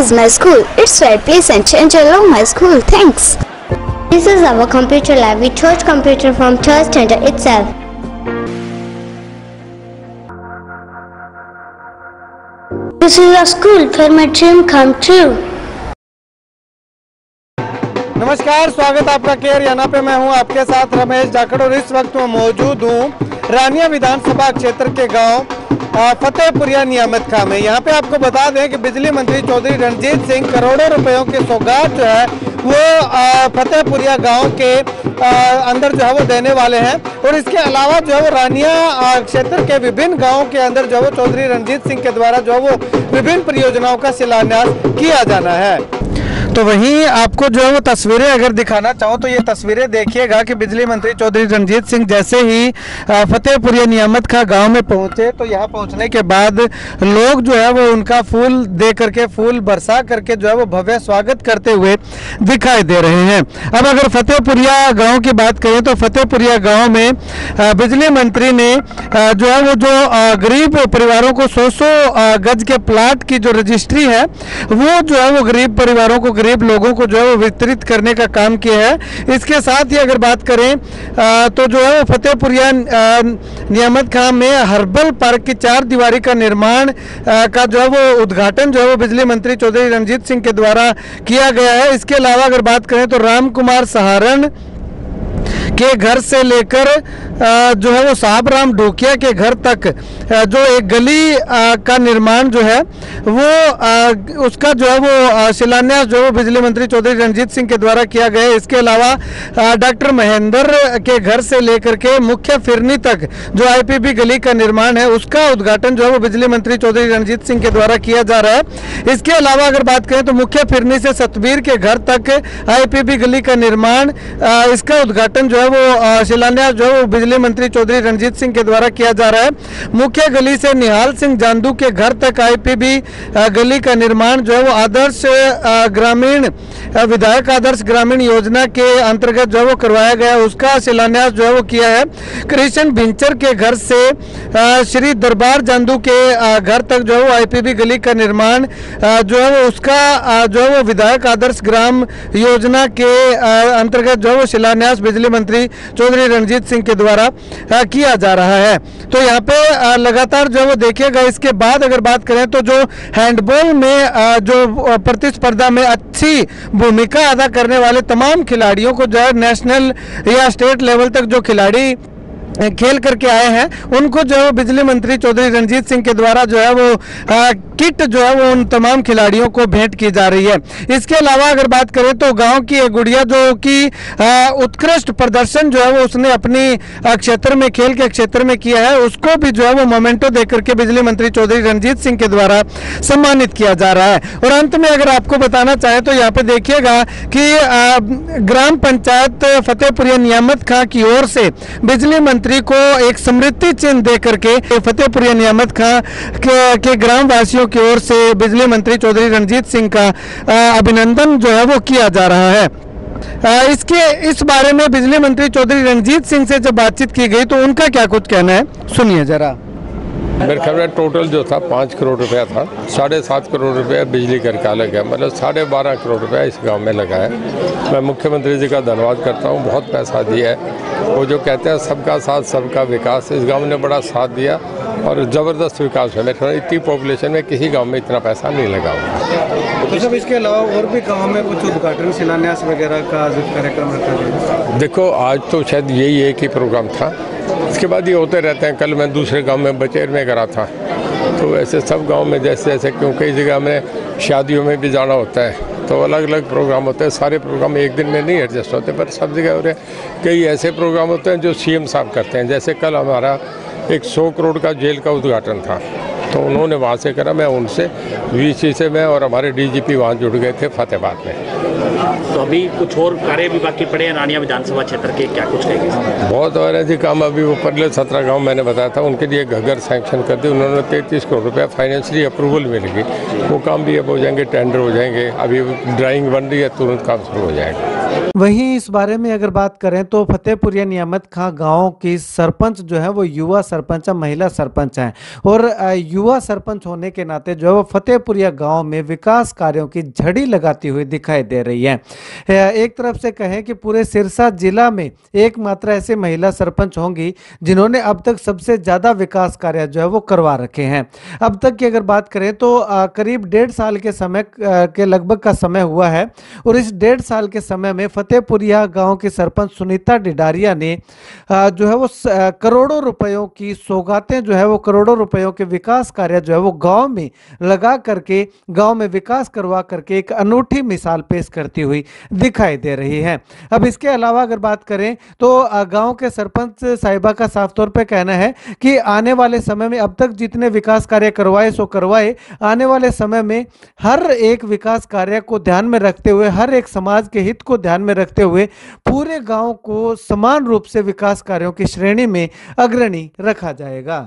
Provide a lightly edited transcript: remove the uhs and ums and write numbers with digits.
is my school. It's very pleasant and I love my school. Thanks. This is our computer lab. We chose computer from third standard itself. This is a school where my dream come true. नमस्कार, स्वागत आपका care याना पे। मैं हूं आपके साथ रमेश जाखड़ और इस वक्त मैं मौजूद हूं रानिया विधानसभा क्षेत्र के गांव फतेहपुरिया नियामत खां में। यहां पे आपको बता दें कि बिजली मंत्री चौधरी रणजीत सिंह करोड़ों रुपयों की सौगात जो है वो फतेहपुरिया गांव के अंदर जो है वो देने वाले हैं। और इसके अलावा जो है वो रानिया क्षेत्र के विभिन्न गाँव के अंदर जो है वो चौधरी रणजीत सिंह के द्वारा जो है वो विभिन्न परियोजनाओं का शिलान्यास किया जाना है। तो वहीं आपको जो है वो तस्वीरें अगर दिखाना चाहो तो ये तस्वीरें देखिएगा कि बिजली मंत्री चौधरी रणजीत सिंह जैसे ही फतेहपुरिया नियामत खां गांव में पहुंचे तो यहाँ पहुंचने के बाद लोग जो है वो उनका फूल दे करके, फूल बरसा करके जो है वो भव्य स्वागत करते हुए दिखाई दे रहे हैं। अब अगर फतेहपुरिया गाँव की बात करें तो फतेहपुरिया गाँव में बिजली मंत्री ने जो है वो जो गरीब परिवारों को 100 गज के प्लाट की जो रजिस्ट्री है वो जो है वो गरीब परिवारों को, गरीब लोगों को जो है वो वितरित करने का काम किया है। इसके साथ ही अगर बात करें तो जो है वो फतेहपुरिया नियामत खां में हर्बल पार्क की 4 दीवारी का निर्माण का जो है वो उद्घाटन जो है वो बिजली मंत्री चौधरी रणजीत सिंह के द्वारा किया गया है। इसके अलावा अगर बात करें तो राम कुमार सहारण के घर से लेकर जो है वो साहब राम ढोकिया के घर तक जो एक गली का निर्माण जो है वो उसका जो है वो शिलान्यास जो है वो बिजली मंत्री चौधरी रणजीत सिंह के द्वारा किया गया है। इसके अलावा डॉक्टर महेंद्र के घर से लेकर के मुख्य फिरनी तक जो आईपीबी गली का निर्माण है उसका उद्घाटन जो है वो बिजली मंत्री चौधरी रणजीत सिंह के द्वारा किया जा रहा है। इसके अलावा अगर बात करें तो मुख्य फिरनी से सतबीर के घर तक आईपीबी गली का निर्माण, इसका उद्घाटन जो है वो शिलान्यास जो है वो बिजली मंत्री चौधरी रणजीत सिंह के द्वारा किया जा रहा है। मुख्य गली से निहाल सिंह जांदू के घर तक आईपीबी गली का निर्माण जो है वो आदर्श ग्रामीण विधायक आदर्श ग्रामीण योजना के अंतर्गत जो है वो करवाया गया, उसका शिलान्यास जो है वो किया है। कृष्ण भिंचर के घर से श्री दरबार जांदू के घर तक जो है वो आईपीबी गली का निर्माण जो है वो उसका जो है वो विधायक आदर्श ग्राम योजना के अंतर्गत जो है वो शिलान्यास बिजली मंत्री चौधरी रणजीत सिंह के द्वारा किया जा रहा है। तो यहाँ पे लगातार जो है वो देखिएगा। इसके बाद अगर बात करें तो जो हैंडबॉल में जो प्रतिस्पर्धा में अच्छी भूमिका अदा करने वाले तमाम खिलाड़ियों को जो है नेशनल या स्टेट लेवल तक जो खिलाड़ी खेल करके आए हैं उनको जो है बिजली मंत्री चौधरी रणजीत सिंह के द्वारा जो है वो किट जो है वो उन तमाम खिलाड़ियों को भेंट की जा रही है। इसके अलावा अगर बात करें तो गांव की एक गुड़िया जो कि उत्कृष्ट प्रदर्शन जो है वो उसने अपनी क्षेत्र में, खेल के क्षेत्र में किया है, उसको भी जो है वो मोमेंटो दे करके बिजली मंत्री चौधरी रणजीत सिंह के द्वारा सम्मानित किया जा रहा है। और अंत में अगर आपको बताना चाहें तो यहाँ पे देखिएगा कि ग्राम पंचायत फतेहपुरिया नियामत खां की ओर से बिजली मंत्री को एक स्मृति चिन्ह दे करके फतेहपुरिया नियामत खां के ग्राम वासियों की ओर से बिजली मंत्री चौधरी रणजीत सिंह का अभिनंदन जो है वो किया जा रहा है। इस बारे में बिजली मंत्री चौधरी रणजीत सिंह से जब बातचीत की गई तो उनका क्या कुछ कहना है, सुनिए जरा। मेरे ख्याल में टोटल जो था 5 करोड़ रुपया था, 7.5 करोड़ रुपया बिजली करके अलग है, मतलब 12.5 करोड़ रुपया इस गांव में लगा है। मैं मुख्यमंत्री जी का धन्यवाद करता हूं, बहुत पैसा दिया है। वो जो कहते हैं सबका साथ सबका विकास, इस गांव ने बड़ा साथ दिया और ज़बरदस्त विकास है। मेरे ख्याल इतनी पॉपुलेशन में किसी गाँव में इतना पैसा नहीं लगा हुआ। तो सब इसके अलावा और भी गाँव में कुछ उद्घाटन शिलान्यास वगैरह का कार्यक्रम रखा गया? देखो आज तो शायद यही एक ही प्रोग्राम था, इसके बाद ये होते रहते हैं। कल मैं दूसरे गांव में बचेर में करा था, तो ऐसे सब गांव में जैसे जैसे, क्योंकि इस जगह में शादियों में भी जाना होता है तो अलग अलग प्रोग्राम होते हैं। सारे प्रोग्राम एक दिन में नहीं एडजस्ट होते, पर सब जगह हो रहे कई ऐसे प्रोग्राम होते हैं जो सीएम साहब करते हैं। जैसे कल हमारा एक 100 करोड़ का जेल का उद्घाटन था, तो उन्होंने वहाँ से करा, मैं उनसे वीसी से मैं और हमारे डीजीपी वहाँ जुड़ गए थे फतेहाबाद में। तो अभी कुछ और कार्य भी बाकी पड़े हैं रानिया विधानसभा क्षेत्र के, क्या कुछ कहेंगे? बहुत और ऐसे काम अभी वो पहले 17 गांव मैंने बताया था, उनके लिए घगर सैंक्शन कर दी उन्होंने। 33 करोड़ रुपया फाइनेंशियली अप्रूवल मिलेगी, वो काम भी अब हो जाएंगे, टेंडर हो जाएंगे। अभी ड्राइंग बन रही है, तुरंत काम शुरू हो जाएगा। वहीं इस बारे में अगर बात करें तो फतेहपुरिया नियामत खां गांव की सरपंच जो है वो युवा सरपंच है, महिला सरपंच हैं और युवा सरपंच होने के नाते जो है वो फतेहपुरिया गांव में विकास कार्यों की झड़ी लगाती हुई दिखाई दे रही है। एक तरफ से कहें कि पूरे सिरसा जिला में एकमात्र ऐसे महिला सरपंच होंगी जिन्होंने अब तक सबसे ज़्यादा विकास कार्य जो है वो करवा रखे हैं। अब तक की अगर बात करें तो करीब 1.5 साल के समय के लगभग का समय हुआ है और इस 1.5 साल के समय में फतेहपुरिया गांव के सरपंच सुनीता डिडारिया ने जो है वो करोड़ों रुपयों की सौगातें जो है वो करोड़ों रुपयों के विकास कार्य जो है वो गांव में लगा करके गांव में विकास करवा करके एक अनूठी मिसाल पेश करती हुई दिखाई दे रही है। अब इसके अलावा अगर बात करें तो गांव के सरपंच साहिबा का साफ तौर पे कहना है कि आने वाले समय में अब तक जितने विकास कार्य करवाए सो करवाए, आने वाले समय में हर एक विकास कार्य को ध्यान में रखते हुए, हर एक समाज के हित को ध्यान में रखते हुए पूरे गांव को समान रूप से विकास कार्यों की श्रेणी में अग्रणी रखा जाएगा।